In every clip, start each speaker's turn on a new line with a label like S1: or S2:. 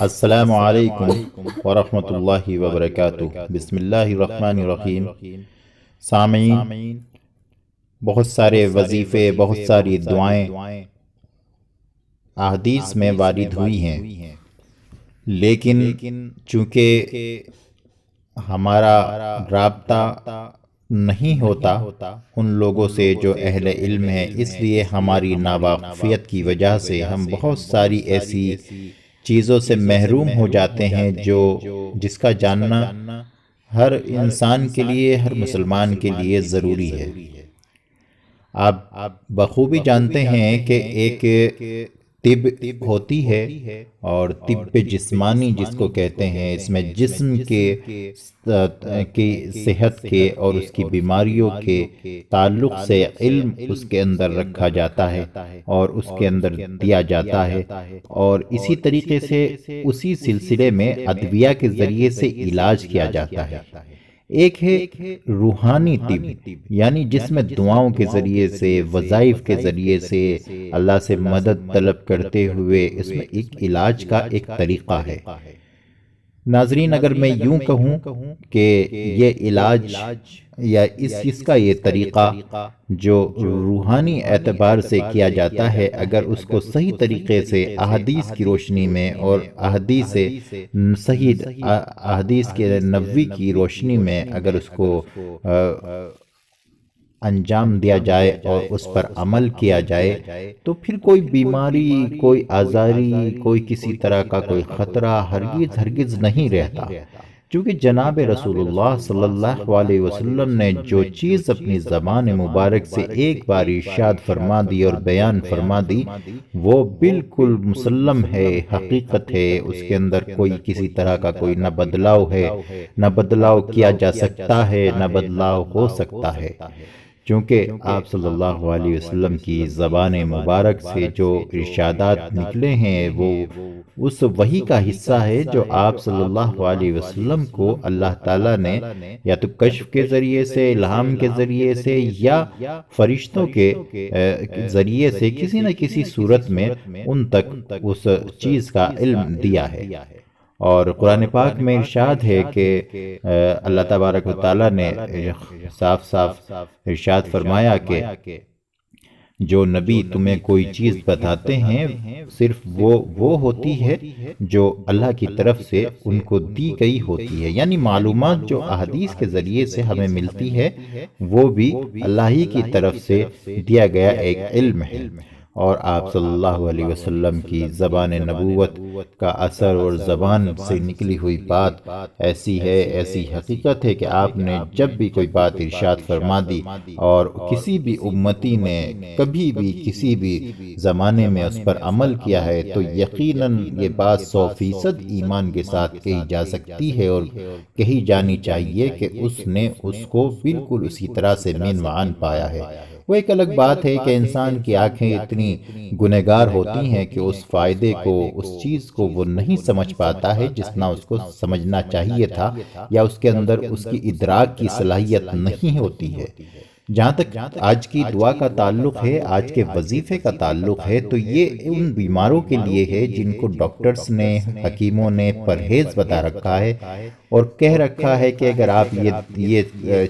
S1: السلام علیکم ورحمۃ اللہ وبرکاتہ۔ بسم اللہ الرحمن الرحیم۔ سامعین، بہت سارے وظیفے، بہت ساری دعائیں احادیث میں وارد ہوئی ہیں، لیکن چونکہ ہمارا رابطہ نہیں ہوتا ان لوگوں سے جو اہل علم ہیں، اس لیے ہماری ناواقفیت کی وجہ سے ہم بہت ساری ایسی چیزوں سے محروم ہو جاتے ہیں جس کا جاننا ہر انسان کے لیے، ہر مسلمان کے لیے ضروری ہے۔ آپ بخوبی جانتے ہیں کہ ایک طب ہوتی ہے، اور طب جسمانی جس کو کہتے ہیں، اس میں جسم کی صحت کے اور اس کی بیماریوں کے تعلق سے علم اس کے اندر رکھا جاتا ہے اور اس کے اندر دیا جاتا ہے، اور اسی طریقے سے اسی سلسلے میں ادویہ کے ذریعے سے علاج کیا جاتا ہے۔ ایک ہے روحانی طب، یعنی جس میں دعاؤں کے ذریعے سے، وظائف کے ذریعے سے اللہ سے مدد طلب کرتے ہوئے اس میں ایک علاج کا ایک طریقہ ہے۔ ناظرین، اگر میں یوں کہوں کہ یہ علاج یا اس کا یہ طریقہ جو روحانی اعتبار سے کیا جاتا ہے، اگر اس کو صحیح طریقے سے احادیث کی روشنی میں اور احادیث کے نبوی کی روشنی میں اگر اس کو انجام دیا جائے اور اس پر عمل کیا جائے، تو پھر کوئی بیماری، کوئی آزاری، کوئی کسی طرح کا کوئی خطرہ ہرگز نہیں رہتا، کیونکہ جناب رسول اللہ صلی اللہ علیہ وسلم نے جو چیز اپنی زبان مبارک سے ایک بار ارشاد فرما دی اور بیان فرما دی، وہ بالکل مسلم ہے، حقیقت ہے، اس کے اندر کوئی کسی طرح کا کوئی نہ بدلاؤ ہے، نہ بدلاؤ کیا جا سکتا ہے، نہ بدلاؤ ہو سکتا ہے، چونکہ آپ صلی اللہ علیہ وسلم کی زبان مبارک سے جو ارشادات نکلے ہیں وہ اس وحی کا حصہ ہے جو آپ صلی اللہ علیہ وسلم کو اللہ تعالیٰ نے یا تو کشف کے ذریعے سے، الہام کے ذریعے سے، یا فرشتوں کے ذریعے سے کسی نہ کسی صورت میں ان تک اس چیز کا علم دیا ہے۔ اور قرآن پاک میں ارشاد ہے کہ اللہ تبارک و تعالیٰ نے صاف ارشاد فرمایا کہ جو نبی تمہیں کوئی چیز بتاتے ہیں صرف وہ ہوتی ہے جو اللہ کی طرف سے ان کو دی گئی ہوتی ہے، یعنی معلومات جو احادیث کے ذریعے سے ہمیں ملتی ہے وہ بھی اللہ ہی کی طرف سے دیا گیا ایک علم ہے۔ اور آپ صلی اللہ علیہ وسلم کی زبان نبوت کا اثر اور زبان سے نکلی ہوئی بات ایسی ہے، ایسی حقیقت ہے کہ آپ نے جب بھی کوئی بات ارشاد فرما دی اور کسی بھی امتی نے کبھی بھی کسی بھی زمانے میں اس پر عمل کیا ہے تو یقیناً یہ بات 100% ایمان کے ساتھ کہی جا سکتی ہے اور کہی جانی چاہیے کہ اس نے اس کو بالکل اسی طرح سے مین معان پایا ہے۔ وہ ایک الگ بات ہے کہ انسان کی آنکھیں اتنی گنہگار ہوتی ہیں کہ اس فائدے کو، اس چیز کو وہ نہیں سمجھ پاتا ہے جتنا اس کو سمجھنا چاہیے تھا، یا اس کے اندر اس کی ادراک کی صلاحیت نہیں ہوتی ہے۔ جہاں تک آج کی دعا کا تعلق ہے، آج کے وظیفے کا تعلق ہے، تو یہ ان بیماروں کے لیے ہے جن کو ڈاکٹرز نے، حکیموں نے پرہیز بتا رکھا ہے اور کہہ رکھا ہے کہ اگر آپ یہ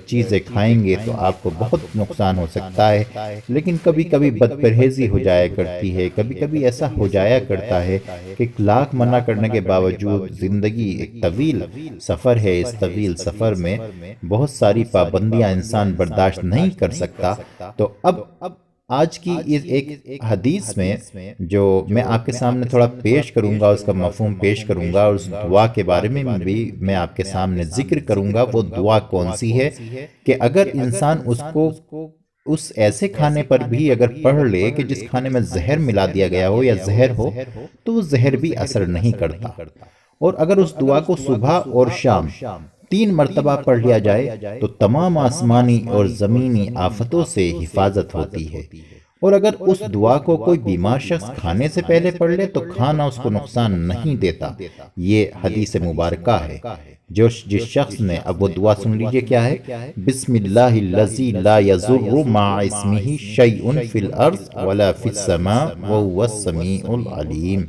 S1: چیزیں کھائیں گے تو آپ کو بہت نقصان ہو سکتا ہے، لیکن کبھی کبھی بد پرہیزی ہو جایا کرتی ہے، کبھی کبھی ایسا ہو جایا کرتا ہے کہ لاکھ منع کرنے کے باوجود زندگی ایک طویل سفر ہے، اس طویل سفر میں بہت ساری پابندیاں انسان برداشت نہیں کر سکتا۔ تو اب آج کی ایک حدیث میں جو میں آپ کے سامنے تھوڑا پیش کروں گا، اس کا مفہوم پیش کروں گا، اور اس دعا کے بارے میں بھی میں آپ کے سامنے ذکر کروں گا۔ وہ دعا کون سی ہے کہ اگر انسان اس کو اس ایسے کھانے پر بھی اگر پڑھ لے کہ جس کھانے میں زہر ملا دیا گیا ہو یا زہر ہو، تو وہ زہر بھی اثر نہیں کرتا، اور اگر اس دعا کو صبح اور شام 3 مرتبہ پڑھ لیا جائے تو تمام آسمانی اور زمینی آفتوں سے حفاظت ہوتی ہے۔ اور اگر اس دعا کو کوئی بیمار شخص کھانے سے پہلے پڑھ لے تو کھانا اس کو نقصان نہیں دیتا، یہ حدیث مبارکہ ہے۔ جس شخص نے، اب وہ دعا سن لیجئے کیا ہے، بسم اللہ الذی لا یضر مع اسمہ شیء فی الارض ولا فی السماء وہو السمیع العلیم۔